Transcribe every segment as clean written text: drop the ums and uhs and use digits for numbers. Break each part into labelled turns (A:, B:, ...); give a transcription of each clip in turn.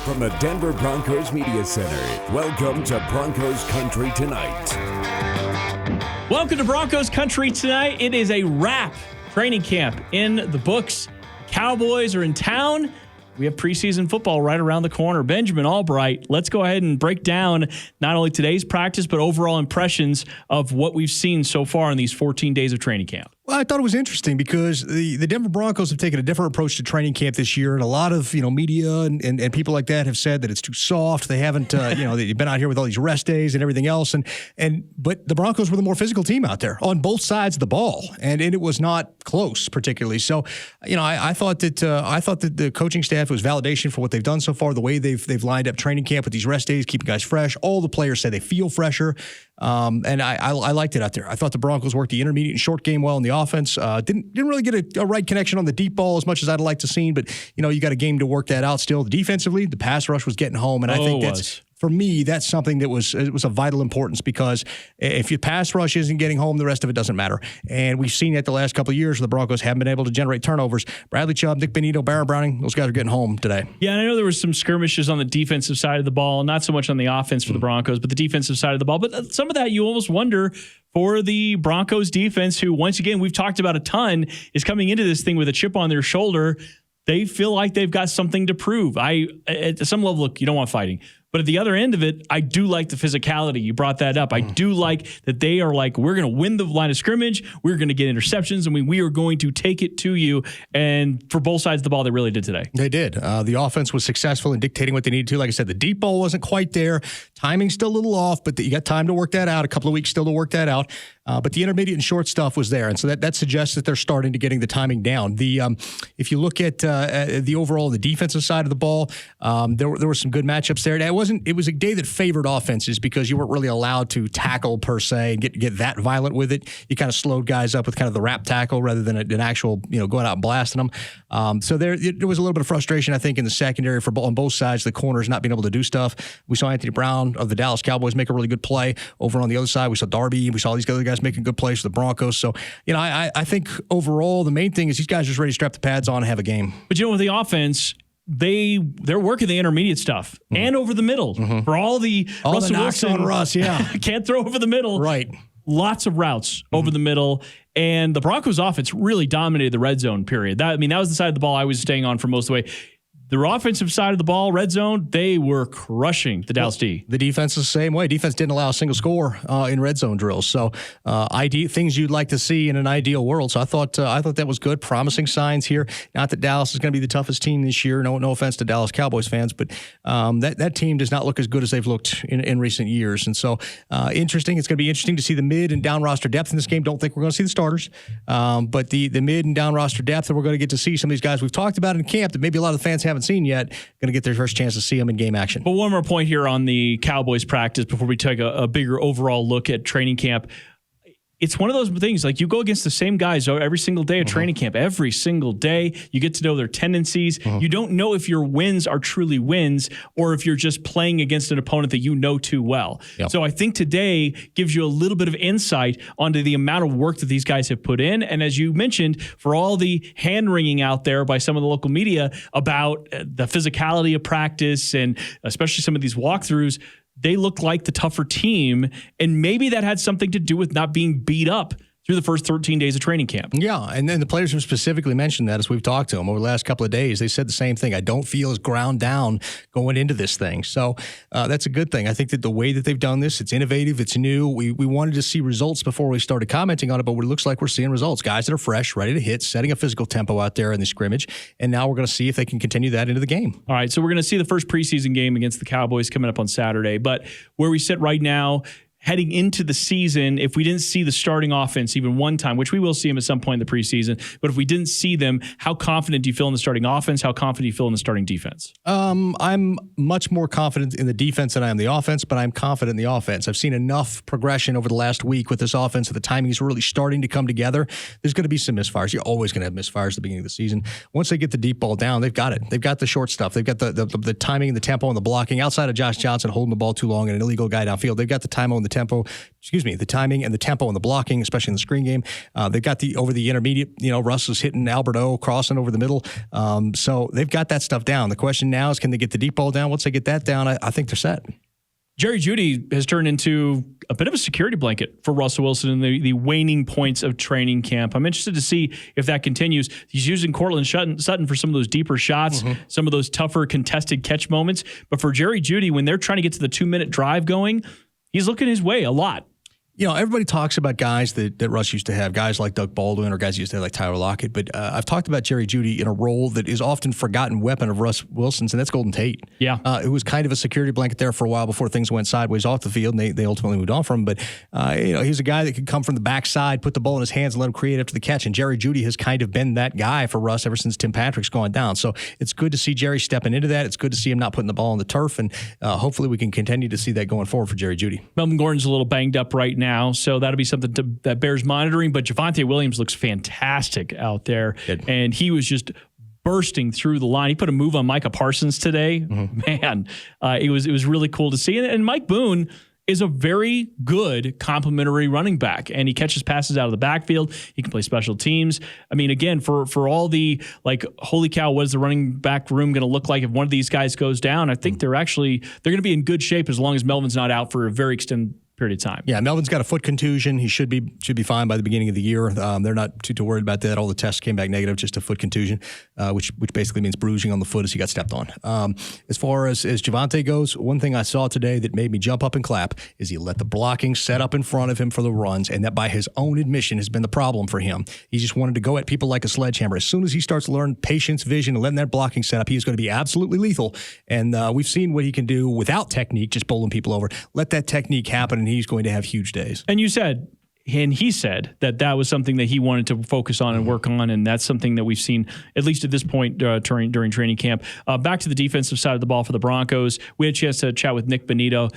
A: From the Denver Broncos Media Center, welcome to Broncos Country Tonight.
B: Welcome to Broncos Country Tonight. It is a wrap. Training camp in the books. Cowboys are in town. We have preseason football right around the corner. Benjamin Allbright, let's go ahead and break down not only today's practice, but overall impressions of what we've seen so far in these 14 days of training camp.
C: Well, I thought it was interesting because the Denver Broncos have taken a different approach to training camp this year, and a lot of media and people like that have said that it's too soft. They haven't they've been out here with all these rest days and everything else, but the Broncos were the more physical team out there on both sides of the ball, and it was not close particularly. So I thought that the coaching staff was validation for what they've done so far, the way they've lined up training camp with these rest days, keeping guys fresh. All the players say they feel fresher. And I liked it out there. I thought the Broncos worked the intermediate and short game well in the offense. Didn't really get a right connection on the deep ball as much as I'd like to see, but you got a game to work that out still. Defensively, the pass rush was getting home, and I think that's for me, that's something that was of vital importance, because if your pass rush isn't getting home, the rest of it doesn't matter. And we've seen that the last couple of years where the Broncos haven't been able to generate turnovers. Bradley Chubb, Nick Benito, Baron Browning, those guys are getting home today.
B: Yeah, and I know there was some skirmishes on the defensive side of the ball, not so much on the offense for the Broncos, but the defensive side of the ball. But some of that you almost wonder for the Broncos defense, who, once again, we've talked about a ton, is coming into this thing with a chip on their shoulder. They feel like they've got something to prove. At some level, look, you don't want fighting. But at the other end of it, I do like the physicality. You brought that up. I do like that they are like, we're going to win the line of scrimmage. We're going to get interceptions. We are going to take it to you. And for both sides of the ball, they really did today.
C: They did. The offense was successful in dictating what they needed to. Like I said, the deep ball wasn't quite there. Timing's still a little off, but you got time to work that out. A couple of weeks still to work that out. But the intermediate and short stuff was there. And so that suggests that they're starting to getting the timing down. If you look at the overall, the defensive side of the ball, there were some good matchups there. It was a day that favored offenses because you weren't really allowed to tackle per se and get that violent with it. You kind of slowed guys up with kind of the wrap tackle rather than an actual, going out and blasting them. So there was a little bit of frustration, I think, in the secondary on both sides, the corners not being able to do stuff. We saw Anthony Brown of the Dallas Cowboys make a really good play. Over on the other side, we saw Darby. We saw these other guys making good plays for the Broncos. So, I think overall the main thing is these guys are just ready to strap the pads on and have a game.
B: But with the offense, they're working the intermediate stuff and over the middle for all the Russell Wilson
C: on Russ, yeah.
B: Can't throw over the middle.
C: Right.
B: Lots of routes over the middle. And the Broncos offense really dominated the red zone period. That was the side of the ball I was staying on for most of the way. The offensive side of the ball, red zone, they were crushing the Dallas D.
C: The defense is the same way. Defense didn't allow a single score in red zone drills. So things you'd like to see in an ideal world. So I thought that was good. Promising signs here. Not that Dallas is going to be the toughest team this year. No offense to Dallas Cowboys fans, but that team does not look as good as they've looked in recent years. And so interesting. It's going to be interesting to see the mid and down roster depth in this game. Don't think we're going to see the starters, but the mid and down roster depth, and we're going to get to see some of these guys we've talked about in camp that maybe a lot of the fans haven't seen yet, going to get their first chance to see them in game action.
B: But one more point here on the Cowboys practice before we take a bigger overall look at training camp. It's one of those things, like you go against the same guys every single day at training camp, every single day. You get to know their tendencies. You don't know if your wins are truly wins or if you're just playing against an opponent that you know too well. Yep. So I think today gives you a little bit of insight onto the amount of work that these guys have put in. And as you mentioned, for all the hand-wringing out there by some of the local media about the physicality of practice and especially some of these walkthroughs, they look like the tougher team, and maybe that had something to do with not being beat up through the first 13 days of training camp.
C: Yeah, and then the players have specifically mentioned that as we've talked to them over the last couple of days. They said the same thing. I don't feel as ground down going into this thing. So that's a good thing. I think that the way that they've done this, it's innovative, it's new. We wanted to see results before we started commenting on it, but it looks like we're seeing results. Guys that are fresh, ready to hit, setting a physical tempo out there in the scrimmage, and now we're going to see if they can continue that into the game.
B: All right, so we're going to see the first preseason game against the Cowboys coming up on Saturday, but where we sit right now, heading into the season, if we didn't see the starting offense even one time, which we will see them at some point in the preseason, but if we didn't see them, how confident do you feel in the starting offense? How confident do you feel in the starting defense?
C: I'm much more confident in the defense than I am the offense, but I'm confident in the offense. I've seen enough progression over the last week with this offense that the timing is really starting to come together. There's going to be some misfires. You're always going to have misfires at the beginning of the season. Once they get the deep ball down, they've got it. They've got the short stuff. They've got the timing and the tempo and the blocking. Outside of Josh Johnson holding the ball too long and an illegal guy downfield, they've got the timing and the the timing and the tempo and the blocking, especially in the screen game. They've got over the intermediate, Russ is hitting Alberto, crossing over the middle. So they've got that stuff down. The question now is, can they get the deep ball down? Once they get that down, I think they're set.
B: Jerry Jeudy has turned into a bit of a security blanket for Russell Wilson in the waning points of training camp. I'm interested to see if that continues. He's using Cortland Sutton for some of those deeper shots, some of those tougher contested catch moments. But for Jerry Jeudy, when they're trying to get to the 2-minute drive going, he's looking his way a lot.
C: Everybody talks about guys that Russ used to have, guys like Doug Baldwin or guys used to have like Tyler Lockett. But I've talked about Jerry Jeudy in a role that is often forgotten weapon of Russ Wilson's, and that's Golden Tate.
B: Yeah.
C: It was kind of a security blanket there for a while before things went sideways off the field, and they ultimately moved on from him. But, he's a guy that could come from the backside, put the ball in his hands, and let him create after the catch. And Jerry Jeudy has kind of been that guy for Russ ever since Tim Patrick's gone down. So it's good to see Jerry stepping into that. It's good to see him not putting the ball on the turf, and hopefully we can continue to see that going forward for Jerry Jeudy.
B: Melvin Gordon's a little banged up right now, so that'll be something that bears monitoring, but Javonte Williams looks fantastic out there.
C: Good.
B: And he was just bursting through the line. He put a move on Micah Parsons today. Man, it was really cool to see. And Mike Boone is a very good complementary running back, and he catches passes out of the backfield. He can play special teams. I mean, again, for all the holy cow, what is the running back room going to look like if one of these guys goes down? I think they're going to be in good shape as long as Melvin's not out for a very extended period of time.
C: Yeah, Melvin's got a foot contusion. He should be fine by the beginning of the year. They're not too worried about that. All the tests came back negative, just a foot contusion, which basically means bruising on the foot as he got stepped on. As far as Javonte goes, one thing I saw today that made me jump up and clap is he let the blocking set up in front of him for the runs, and that by his own admission has been the problem for him. He just wanted to go at people like a sledgehammer. As soon as he starts to learn patience, vision, and letting that blocking set up, he is going to be absolutely lethal. And we've seen what he can do without technique, just bowling people over. Let that technique happen, and he's going to have huge days.
B: And he said that was something that he wanted to focus on and work on, and that's something that we've seen, at least at this point during training camp. Back to the defensive side of the ball for the Broncos. We had a chance to chat with Nick Bonito.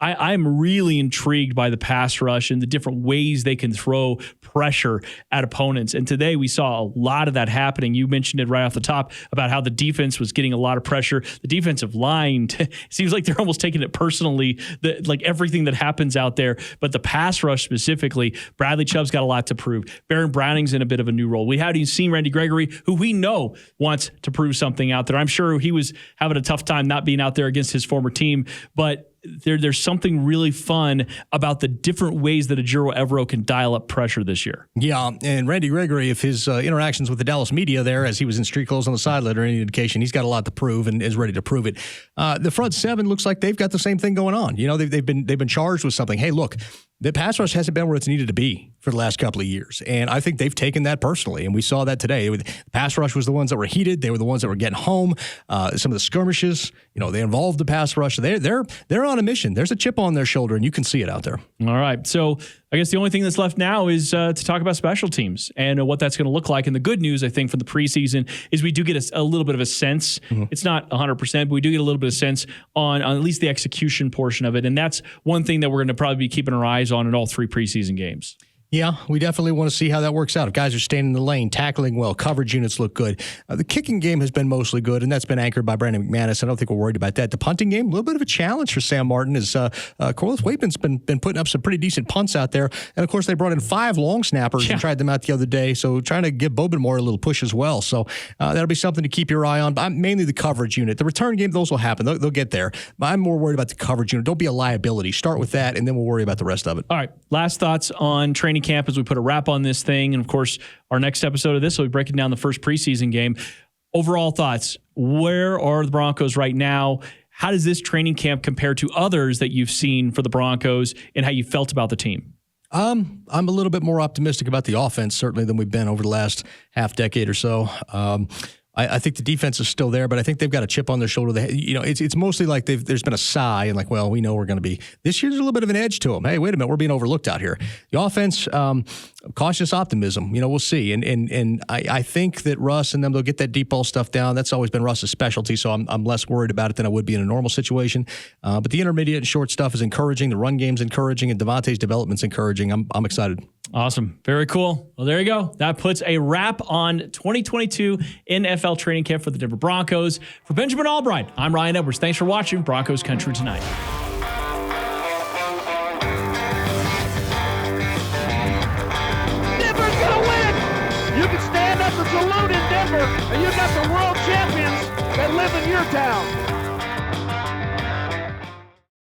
B: I'm really intrigued by the pass rush and the different ways they can throw pressure at opponents. And today we saw a lot of that happening. You mentioned it right off the top about how the defense was getting a lot of pressure. The defensive line, it seems like they're almost taking it personally, like everything that happens out there. But the pass rush specifically, Bradley Chubb's got a lot to prove. Baron Browning's in a bit of a new role. We haven't seen Randy Gregory, who we know wants to prove something out there. I'm sure he was having a tough time not being out there against his former team, but there's something really fun about the different ways that Ejiro Evero can dial up pressure this year.
C: Yeah, and Randy Gregory, if his interactions with the Dallas media there as he was in street clothes on the sideline are any indication, he's got a lot to prove and is ready to prove it. The front seven looks like they've got the same thing going on. They've been charged with something. Hey, look, the pass rush hasn't been where it's needed to be for the last couple of years, and I think they've taken that personally, and we saw that today. The pass rush was the ones that were heated. They were the ones that were getting home. Some of the skirmishes, they involved the pass rush. They're on a mission. There's a chip on their shoulder, and you can see it out there.
B: All right, so I guess the only thing that's left now is to talk about special teams and what that's going to look like. And the good news, I think, from the preseason is we do get a little bit of a sense. It's not 100%, but we do get a little bit of sense on at least the execution portion of it. And that's one thing that we're going to probably be keeping our eyes on in all 3 preseason games.
C: Yeah, we definitely want to see how that works out. If guys are staying in the lane, tackling well, coverage units look good. The kicking game has been mostly good, and that's been anchored by Brandon McManus. I don't think we're worried about that. The punting game, a little bit of a challenge for Sam Martin as Corliss Waitman's been putting up some pretty decent punts out there. And, of course, they brought in 5 long snappers and tried them out the other day, so trying to give Bobin Moore a little push as well. So that'll be something to keep your eye on. But mainly the coverage unit. The return game, those will happen. They'll get there. But I'm more worried about the coverage unit. Don't be a liability. Start with that, and then we'll worry about the rest of it.
B: All right, last thoughts on training camp as we put a wrap on this thing. And of course, our next episode of this will be breaking down the first preseason game. Overall thoughts, where are the Broncos right now? How does this training camp compare to others that you've seen for the Broncos and how you felt about the team?
C: I'm a little bit more optimistic about the offense, certainly, than we've been over the last half decade or so. I think the defense is still there, but I think they've got a chip on their shoulder. It's mostly like there's been a sigh and well, we know we're going to be. This year there's a little bit of an edge to them. Hey, wait a minute, we're being overlooked out here. The offense, cautious optimism. We'll see. And I think that Russ and them, they'll get that deep ball stuff down. That's always been Russ's specialty, so I'm less worried about it than I would be in a normal situation. But the intermediate and short stuff is encouraging. The run game's encouraging, and Devontae's development's encouraging. I'm excited.
B: Awesome. Very cool. Well, there you go. That puts a wrap on 2022 NFL training camp for the Denver Broncos. For Benjamin Allbright, I'm Ryan Edwards. Thanks for watching Broncos Country Tonight.
D: salute in Denver, and you got the world champions that live in your town.